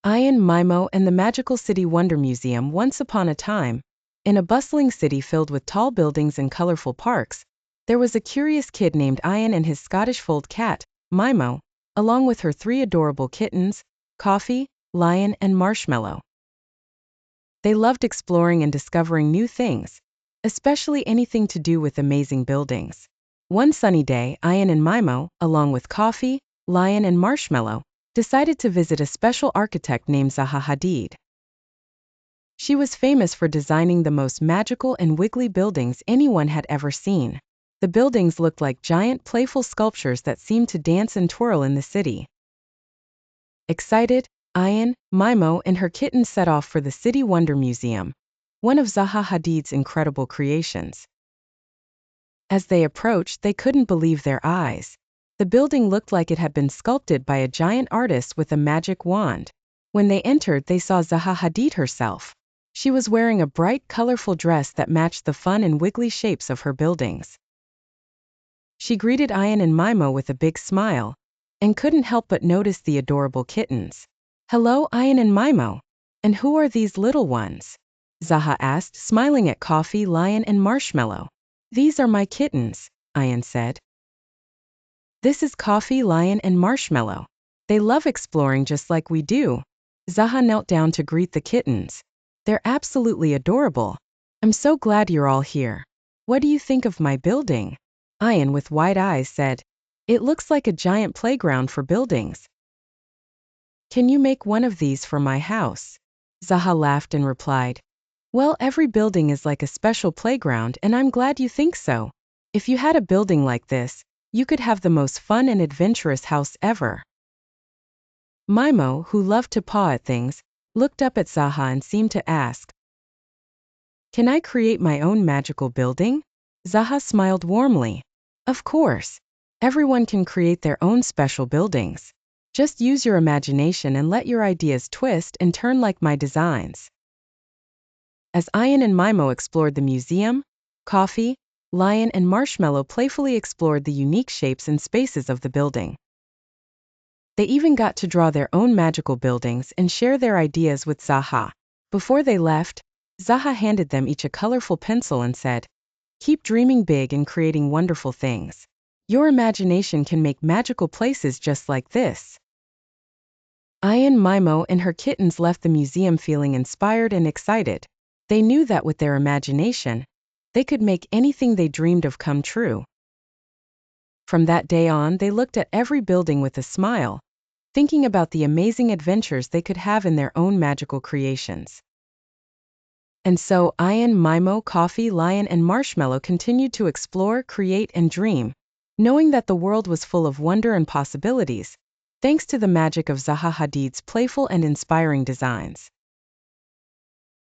Ayan, Mimo, and the Magical City Wonder Museum. Once upon a time, in a bustling city filled with tall buildings and colorful parks, there was a curious kid named Ayan and his Scottish fold cat, Mimo, along with her 3 adorable kittens, Coffee, Lion, and Marshmallow. They loved exploring and discovering new things, especially anything to do with amazing buildings. One sunny day, Ayan and Mimo, along with Coffee, Lion, and Marshmallow, decided to visit a special architect named Zaha Hadid. She was famous for designing the most magical and wiggly buildings anyone had ever seen. The buildings looked like giant playful sculptures that seemed to dance and twirl in the city. Excited, Ayan, Mimo, and her kittens set off for the City Wonder Museum, one of Zaha Hadid's incredible creations. As they approached, they couldn't believe their eyes. The building looked like it had been sculpted by a giant artist with a magic wand. When they entered, they saw Zaha Hadid herself. She was wearing a bright, colorful dress that matched the fun and wiggly shapes of her buildings. She greeted Ayan and Mimo with a big smile, and couldn't help but notice the adorable kittens. "Hello, Ayan and Mimo. And who are these little ones?" Zaha asked, smiling at Coffee, Lion, and Marshmallow. "These are my kittens," Ayan said. "This is Coffee, Lion, and Marshmallow. They love exploring just like we do." Zaha knelt down to greet the kittens. "They're absolutely adorable. I'm so glad you're all here. What do you think of my building?" Ayan, with wide eyes, said, "It looks like a giant playground for buildings. Can you make one of these for my house?" Zaha laughed and replied, "Well, every building is like a special playground, and I'm glad you think so. If you had a building like this, you could have the most fun and adventurous house ever." Mimo, who loved to paw at things, looked up at Zaha and seemed to ask, "Can I create my own magical building?" Zaha smiled warmly. "Of course. Everyone can create their own special buildings. Just use your imagination and let your ideas twist and turn like my designs." As Ayan and Mimo explored the museum, Coffee, Lion, and Marshmallow playfully explored the unique shapes and spaces of the building. They even got to draw their own magical buildings and share their ideas with Zaha. Before they left, Zaha handed them each a colorful pencil and said, "Keep dreaming big and creating wonderful things. Your imagination can make magical places just like this." Ayan, Mimo, and her kittens left the museum feeling inspired and excited. They knew that with their imagination, they could make anything they dreamed of come true. From that day on, they looked at every building with a smile, thinking about the amazing adventures they could have in their own magical creations. And so Ayan, Mimo, Coffee, Lion, and Marshmallow continued to explore, create, and dream, knowing that the world was full of wonder and possibilities, thanks to the magic of Zaha Hadid's playful and inspiring designs.